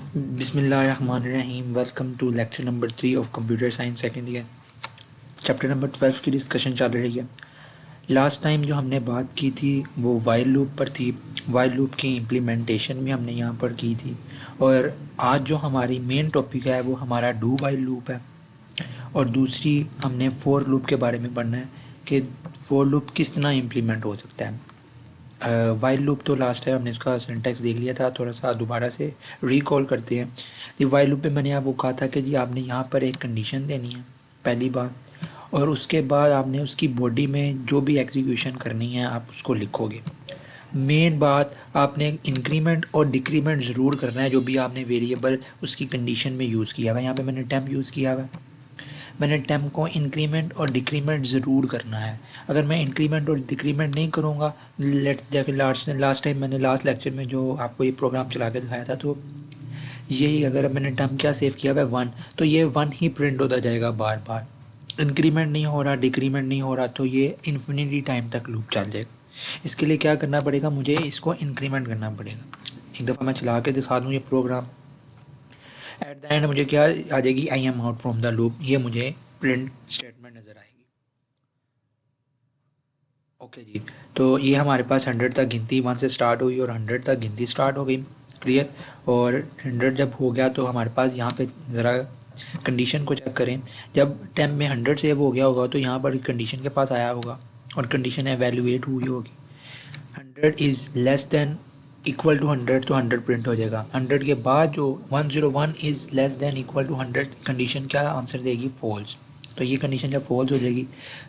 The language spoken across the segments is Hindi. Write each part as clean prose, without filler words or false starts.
बिस्मिल्लाहिर्रहमानिर्रहीम। Welcome to lecture number 3 of computer science second year. Chapter number 12 की डिस्कशन चल रही है। लास्ट टाइम जो हमने बात की थी वो वाइल लूप पर थी। वाइल लूप की इम्प्लीमेंटेशन भी हमने यहाँ पर की थी। और आज जो हमारी मेन टॉपिक है वो हमारा डू वाइल लूप है। और दूसरी हमने फोर लूप के बारे में पढ़ना है कि फोर लूप किस तरह इम्प्लीमेंट हो सकता है। वाइल लूप तो लास्ट टाइम हमने इसका सिंटैक्स देख लिया था, थोड़ा सा दोबारा से रिकॉल करते हैं। जी वाइल लूप पे मैंने आपको कहा था कि जी आपने यहाँ पर एक कंडीशन देनी है पहली बार, और उसके बाद आपने उसकी बॉडी में जो भी एग्जीक्यूशन करनी है आप उसको लिखोगे। मेन बात आपने इंक्रीमेंट और डिक्रीमेंट ज़रूर करना है जो भी आपने वेरिएबल उसकी कंडीशन में यूज़ किया हुआ है। यहाँ पे मैंने टेम्प यूज़ किया हुआ है। मैंने टेम्प को इंक्रीमेंट और डिक्रीमेंट ज़रूर करना है। अगर मैं इंक्रीमेंट और डिक्रीमेंट नहीं करूँगा, लेट जाके लास्ट टाइम मैंने लास्ट लेक्चर में जो आपको ये प्रोग्राम चला के दिखाया था, तो यही अगर मैंने टेम्प क्या सेव किया हुआ है 1, तो ये 1 ही प्रिंट होता जाएगा बार बार। इंक्रीमेंट नहीं हो रहा, डिक्रीमेंट नहीं हो रहा, तो ये इन्फिनिटी टाइम तक लूप चल जाएगा। इसके लिए क्या करना पड़ेगा, मुझे इसको इंक्रीमेंट करना पड़ेगा। एक दफ़ा मैं चला के दिखा दूँ ये प्रोग्राम। एट द एंड मुझे क्या आ जाएगी, I am out from the loop, ये मुझे प्रिंट स्टेटमेंट नज़र आएगी। ओके जी, तो ये हमारे पास 100 तक गिनती 1 से स्टार्ट हुई और 100 तक गिनती स्टार्ट हो गई। क्लियर। और 100 जब हो गया तो हमारे पास यहाँ पे ज़रा कंडीशन को चेक करें। जब टेम्प में 100 सेव हो गया होगा तो यहाँ पर कंडीशन के पास आया होगा और कंडीशन एवेल्यूएट हुई होगी। 100 is less than equal to 100, तो 100 प्रिंट हो जाएगा। 100 के बाद जो 101 is less than equal to 100 condition क्या आंसर देगी, फॉल्स। तो ये कंडीशन जब फॉल्स हो जाएगी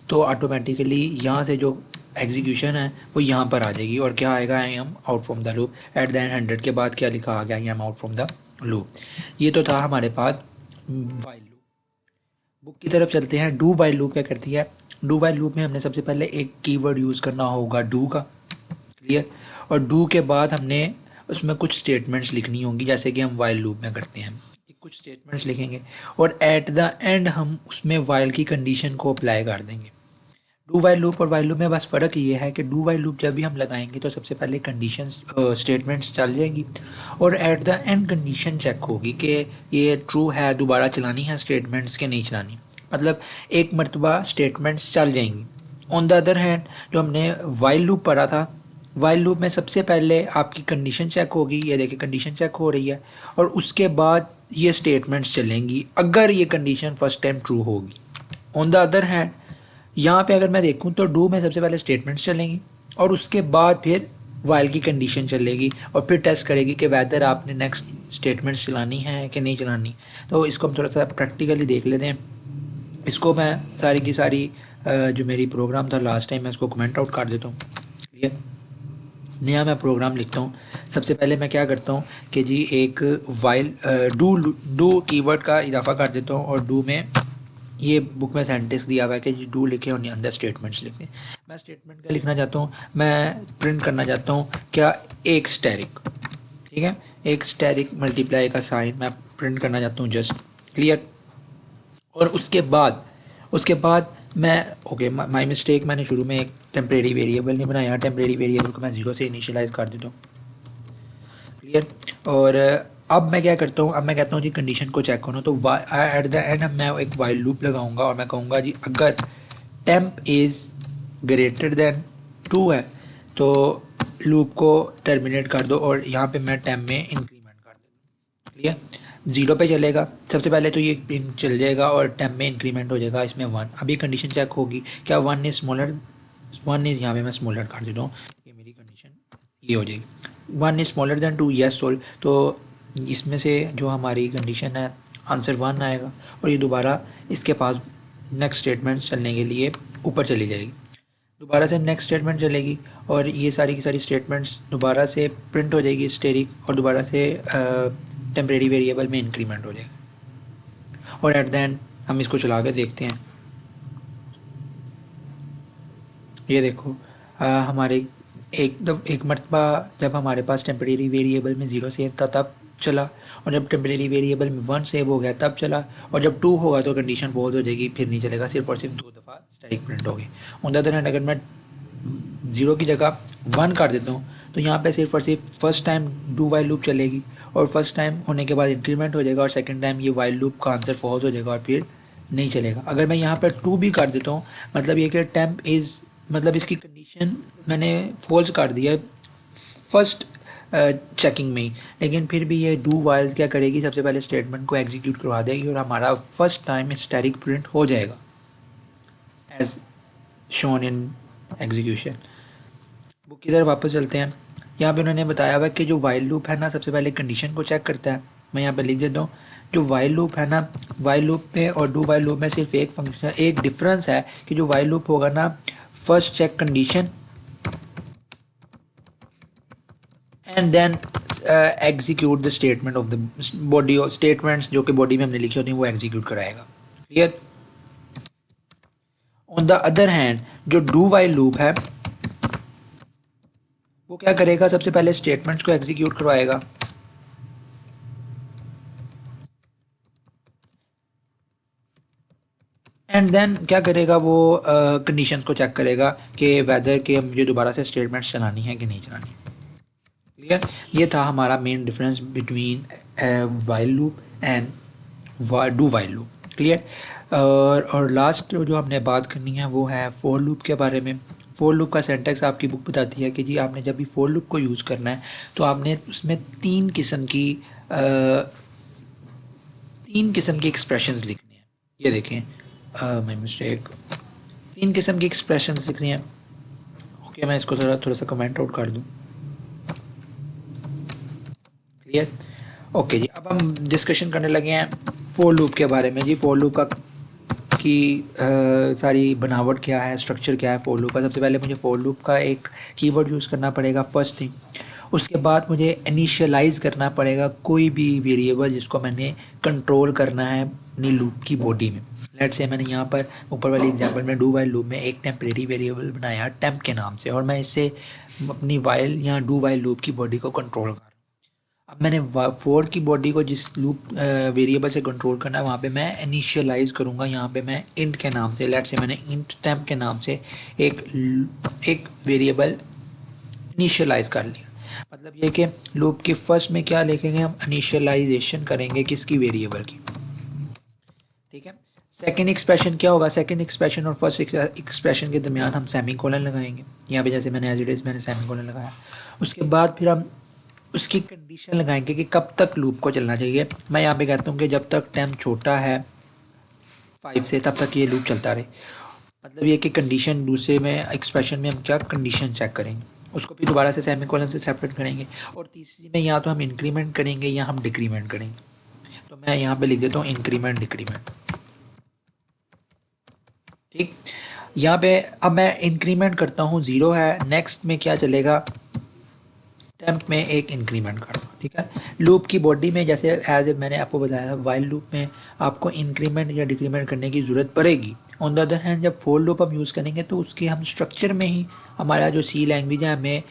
तो ऑटोमेटिकली यहाँ से जो एग्जीक्यूशन है वो यहाँ पर आ जाएगी और क्या आएगा, I am out from the loop. Eight the and 100 के बाद क्या लिखा आ गया, I am out from the loop. ये तो था हमारे पास वाइल लूप। बुक की तरफ चलते हैं। डू वाइल लूप क्या करती है। डू वाइल लूप में हमने सबसे पहले एक कीवर्ड यूज़ करना होगा डू का। क्लियर। और डू के बाद हमने उसमें कुछ स्टेटमेंट्स लिखनी होंगी जैसे कि हम वाइल लूप में करते हैं। कुछ स्टेटमेंट्स लिखेंगे और एट द एंड हम उसमें वाइल की कंडीशन को अप्लाई कर देंगे। डू वाइल लूप और वाइल लूप में बस फ़र्क ये है कि डू वाइल लूप जब भी हम लगाएंगे तो सबसे पहले कंडीशन स्टेटमेंट्स चल जाएंगी और at the end condition check होगी कि ये ट्रू है, दोबारा चलानी है स्टेटमेंट्स के नहीं चलानी। मतलब एक मरतबा स्टेटमेंट्स चल जाएंगी। ऑन द अदर हैंड जो हमने वाइल लूप पढ़ा था, वाइल लूप में सबसे पहले आपकी कंडीशन चेक होगी, ये देखिए कंडीशन चेक हो रही है, और उसके बाद ये स्टेटमेंट्स चलेंगी अगर ये कंडीशन फर्स्ट टाइम ट्रू होगी। ऑन द अदर हैंड यहाँ पे अगर मैं देखूँ तो डू में सबसे पहले स्टेटमेंट्स चलेंगी और उसके बाद फिर वाइल की कंडीशन चलेगी और फिर टेस्ट करेगी कि वेदर आपने नेक्स्ट स्टेटमेंट्स चलानी है कि नहीं चलानी। तो इसको हम थोड़ा सा प्रैक्टिकली देख लेते हैं। इसको मैं सारी की सारी जो मेरी प्रोग्राम था लास्ट टाइम मैं इसको कमेंट आउट कर देता हूँ। क्लियर। नया मैं प्रोग्राम लिखता हूँ। सबसे पहले मैं क्या करता हूँ कि जी एक वाइल डू कीवर्ड का इजाफा कर देता हूँ और डू में ये बुक में सेंटेंस दिया हुआ है कि जी डू लिखे और अंदर स्टेटमेंट्स लिखते हैं। मैं स्टेटमेंट क्या लिखना चाहता हूँ, मैं प्रिंट करना चाहता हूँ क्या, एक स्टैरिक। ठीक है, एक स्टैरिक मल्टीप्लाई का साइन मैं प्रिंट करना चाहता हूँ जस्ट। क्लियर। और उसके बाद मैं ओके माई मिस्टेक, मैंने शुरू में एक टेम्परेरी वेरिएबल नहीं बनाया। टेम्परेरी वेरिएबल को मैं 0 से इनिशियलाइज़ कर देता हूँ। क्लियर। और अब मैं क्या करता हूँ, अब मैं कहता हूँ जी कंडीशन को चेक करो, तो एट द एंड मैं एक वाइल लूप लगाऊंगा और मैं कहूँगा जी अगर टेम्प इज़ ग्रेटर देन 2 है तो लूप को टर्मिनेट कर दो और यहाँ पे मैं टेम्प में इंक्रीमेंट कर दूँ। क्लियर। 0 पे चलेगा सबसे पहले तो ये चल जाएगा और टेम्प में इंक्रीमेंट हो जाएगा इसमें 1। अभी कंडीशन चेक होगी क्या 1 इज़ स्मॉलर, 1 इज़ यहाँ पे मैं स्मॉलर कर देता हूँ, ये मेरी कंडीशन ये हो जाएगी। 1 is smaller than 2, yes solve. तो इसमें से जो हमारी कंडीशन है आंसर 1 आएगा और ये दोबारा इसके पास नेक्स्ट स्टेटमेंट चलने के लिए ऊपर चली जाएगी। दोबारा से नेक्स्ट स्टेटमेंट चलेगी और ये सारी की सारी स्टेटमेंट्स दोबारा से प्रिंट हो जाएगी स्टेरिक और दोबारा से टेम्परेरी वेरिएबल में इंक्रीमेंट हो जाएगा। और एट द एंड हम इसको चला के देखते हैं। ये देखो हमारे एक मरतबा जब हमारे पास टेम्परेरी वेरिएबल में 0 सेव था तब चला, और जब टेम्परेरी वेरिएबल में 1 सेव हो गया तब चला, और जब 2 होगा तो कंडीशन फॉल्स हो जाएगी, फिर नहीं चलेगा, सिर्फ और सिर्फ 2 दफ़ा स्टैटिक प्रिंट होगी। ऑन द अदर हैंड अगर मैं 0 की जगह 1 कर देता हूँ तो यहाँ पे सिर्फ और सिर्फ first time do while loop चलेगी और फर्स्ट टाइम होने के बाद इंक्रीमेंट हो जाएगा और सेकंड टाइम ये वाइल लूप का आंसर फॉल्स हो जाएगा और फिर नहीं चलेगा। अगर मैं यहाँ पर टू भी कर देता हूँ मतलब ये कि टेम्प इज़ मतलब इसकी कंडीशन मैंने फॉल्स कर दिया फर्स्ट चेकिंग में ही, लेकिन फिर भी ये डू वाइल्स क्या करेगी, सबसे पहले स्टेटमेंट को एग्जीक्यूट करवा देगी और हमारा फर्स्ट टाइम स्टैटिक प्रिंट हो जाएगा as shown in execution. Book की तरफ वापस चलते हैं। यहाँ पे उन्होंने बताया हुआ कि जो वाइल लूप है ना सबसे पहले कंडीशन को चेक करता है। मैं यहाँ पे लिख देता हूँ जो वाइल लूप है ना, वाइल लूप में और डू वाइल लूप में सिर्फ एक फंक्शन एक डिफरेंस है कि जो वाइल लूप होगा ना first check condition and then execute the statement of the body और स्टेटमेंट्स जो कि बॉडी में हमने लिखी होती हैं वो एग्जीक्यूट कराएगा। Clear. On the other hand जो डू वाइल लूप है वो क्या करेगा, सबसे पहले स्टेटमेंट्स को एग्जीक्यूट करवाएगा एंड देन क्या करेगा वो कंडीशंस को चेक करेगा कि वेदर के मुझे दोबारा से स्टेटमेंट्स चलानी है कि नहीं चलानी। क्लियर। ये था हमारा main difference between while loop and do while loop. Clear. और लास्ट जो हमने बात करनी है वो है फोर लूप के बारे में। फोर लूप का सिंटैक्स आपकी बुक बताती है कि जी आपने जब भी फोर लूप को यूज़ करना है तो आपने उसमें तीन किस्म की एक्सप्रेशंस लिखनी है। ये देखें माय मिस्टेक, तीन किस्म की एक्सप्रेशंस लिखनी है। ओके मैं इसको थोड़ा सा कमेंट आउट कर दूं। क्लियर। ओके जी अब हम डिस्कशन करने लगे हैं फोर लूप के बारे में। जी फोर लूप का की सारी बनावट क्या है, स्ट्रक्चर क्या है फोर लूप का। सबसे पहले मुझे फोर लूप का एक कीवर्ड यूज़ करना पड़ेगा फर्स्ट थिंग। उसके बाद मुझे इनिशियलाइज करना पड़ेगा कोई भी वेरिएबल जिसको मैंने कंट्रोल करना है अपनी लूप की बॉडी में। लेट्स से मैंने यहाँ पर ऊपर वाली एग्जांपल में डू वाइल लूप में एक टेम्परेरी वेरिएबल बनाया टेम्प के नाम से और मैं इससे अपनी वाइल या डू वाइल लूप की बॉडी को कंट्रोल कर। अब मैंने फोर की बॉडी को जिस लूप वेरिएबल से कंट्रोल करना है वहाँ पे मैं इनिशियलाइज करूँगा। यहाँ पे मैं इंट के नाम से लेट्स से मैंने इंट टेम्प के नाम से एक वेरिएबल इनिशियलाइज कर लिया। मतलब ये कि लूप के फर्स्ट में क्या लिखेंगे हम, इनिशियलाइजेशन करेंगे किसकी, वेरिएबल की। ठीक है। सेकेंड एक्सप्रेशन क्या होगा, सेकेंड एक्सप्रेशन और फर्स्ट एक्सप्रेशन के दरमियान हम सेमी कोलन लगाएंगे। यहाँ पे जैसे मैंने एज इट इज़ मैंने सेमी कोलन लगाया। उसके बाद फिर हम उसकी कंडीशन लगाएंगे कि कब तक लूप को चलना चाहिए। मैं यहाँ पे कहता हूँ कि जब तक टाइम छोटा है 5 से तब तक ये लूप चलता रहे। मतलब ये कि कंडीशन दूसरे में एक्सप्रेशन में हम क्या कंडीशन चेक करेंगे, उसको फिर दोबारा से सेमीकोलन से सेपरेट करेंगे और तीसरी में या तो हम इंक्रीमेंट करेंगे या हम डिक्रीमेंट करेंगे। तो मैं यहाँ पे लिख देता हूँ इंक्रीमेंट डिक्रीमेंट। ठीक। यहाँ पे अब मैं इंक्रीमेंट करता हूँ 0 है, नेक्स्ट में क्या चलेगा, टेम्प में एक इंक्रीमेंट करना। ठीक है। लूप की बॉडी में जैसे एज मैंने आपको बताया था वाइल लूप में आपको इंक्रीमेंट या डिक्रीमेंट करने की ज़रूरत पड़ेगी। ऑन द अदर हैंड जब फोर लूप हम यूज़ करेंगे तो उसके हम स्ट्रक्चर में ही हमारा जो सी लैंग्वेज है हमें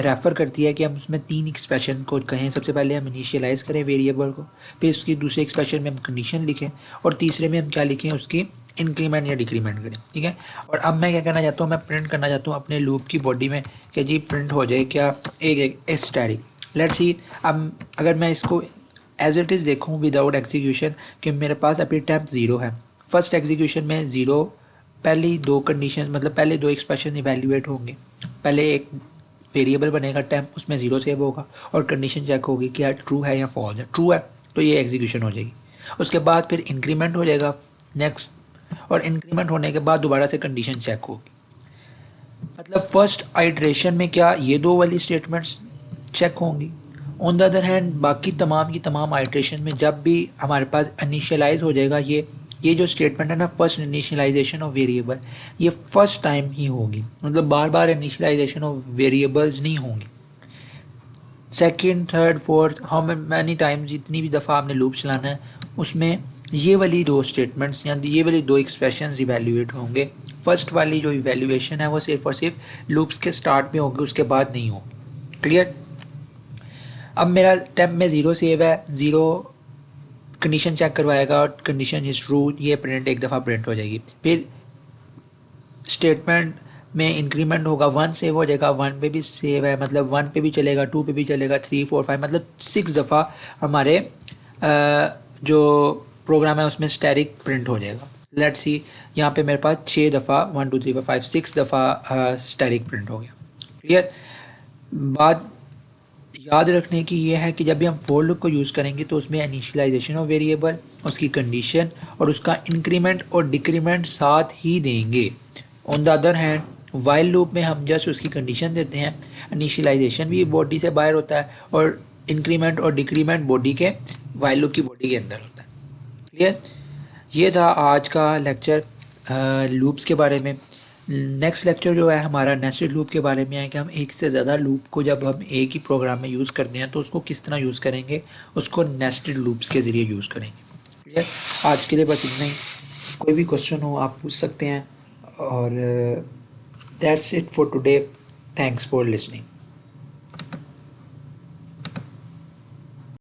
रेफ़र करती है कि हम उसमें तीन एक्सप्रेशन को कहें। सबसे पहले हम इनिशियलाइज करें वेरिएबल को, फिर उसकी दूसरे एक्सप्रेशन में हम कंडीशन लिखें और तीसरे में हम क्या लिखें, उसकी इंक्रीमेंट या डिक्रीमेंट करें। ठीक है। और अब मैं क्या करना चाहता हूँ, मैं प्रिंट करना चाहता हूँ अपने लूप की बॉडी में कि जी प्रिंट हो जाए क्या एक स्टैटिक। लेट्स सी अब अगर मैं इसको एज इट इज़ देखूँ विदाउट एग्जीक्यूशन कि मेरे पास अभी टेम्प 0 है। फर्स्ट एग्जीक्यूशन में 0, पहली दो कंडीशन मतलब पहले दो एक्सप्रेशन इवेल्युएट होंगे। पहले एक वेरिएबल बनेगा टेम्प, उसमें 0 सेव होगा और कंडीशन चेक होगी कि यार ट्रू है या फॉल्स है। ट्रू है तो ये एग्जीक्यूशन हो जाएगी। उसके बाद फिर इंक्रीमेंट हो जाएगा नेक्स्ट, और इंक्रीमेंट होने के बाद दोबारा से कंडीशन चेक होगी। मतलब फर्स्ट आइट्रेशन में क्या ये दो वाली स्टेटमेंट्स चेक होंगी। ऑन द अदर हैंड बाकी तमाम की तमाम आइट्रेशन में जब भी हमारे पास इनिशियलाइज हो जाएगा ये जो स्टेटमेंट है ना, फर्स्ट इनिशियलाइजेशन ऑफ वेरिएबल, ये फर्स्ट टाइम ही होगी। मतलब बार बार इनिशियलाइजेशन ऑफ वेरिएबल्स नहीं होंगी। Second, third, fourth, how many times, जितनी भी दफ़ा आपने लूप चलाना है उसमें ये वाली दो स्टेटमेंट्स या ये वाली दो एक्सप्रेशंस इवेल्युएट होंगे। फर्स्ट वाली जो इवेल्युएशन है वो सिर्फ और सिर्फ लूप्स के स्टार्ट में होगी, उसके बाद नहीं होगी। क्लियर। अब मेरा टेम्प में 0 सेव है, 0 कंडीशन चेक करवाएगा और कंडीशन इज ट्रू, ये प्रिंट एक दफ़ा प्रिंट हो जाएगी। फिर स्टेटमेंट में इंक्रीमेंट होगा 1 सेव हो जाएगा, 1 पे भी सेव है, मतलब 1 पे भी चलेगा, 2 पे भी चलेगा, 3 4 5 मतलब 6 दफ़ा हमारे जो प्रोग्राम है उसमें स्टैटिक प्रिंट हो जाएगा। लेट्स सी यहाँ पे मेरे पास 6 दफ़ा 1 2 3 4 5 6 दफ़ा स्टैटिक प्रिंट हो गया। क्लियर। बात याद रखने की ये है कि जब भी हम फोर लूप को यूज़ करेंगे तो उसमें इनिशियलाइजेशन ऑफ वेरिएबल, उसकी कंडीशन और उसका इंक्रीमेंट और डिक्रीमेंट साथ ही देंगे। On the other hand while loop में हम जस्ट उसकी कंडीशन देते हैं, इनिशियलाइजेशन भी बॉडी से बाहर होता है और इंक्रीमेंट और डिक्रीमेंट बॉडी के वाइल लूप की बॉडी के अंदर होता है। क्लियर। ये था आज का लेक्चर लूप्स के बारे में। नेक्स्ट लेक्चर जो है हमारा नेस्टेड लूप के बारे में है कि हम एक से ज़्यादा लूप को जब हम एक ही प्रोग्राम में यूज़ करते हैं तो उसको किस तरह यूज़ करेंगे, उसको नेस्टेड लूप्स के ज़रिए यूज़ करेंगे। क्लियर। आज के लिए बस इतना ही। कोई भी क्वेश्चन हो आप पूछ सकते हैं और that's it for today. Thanks for listening.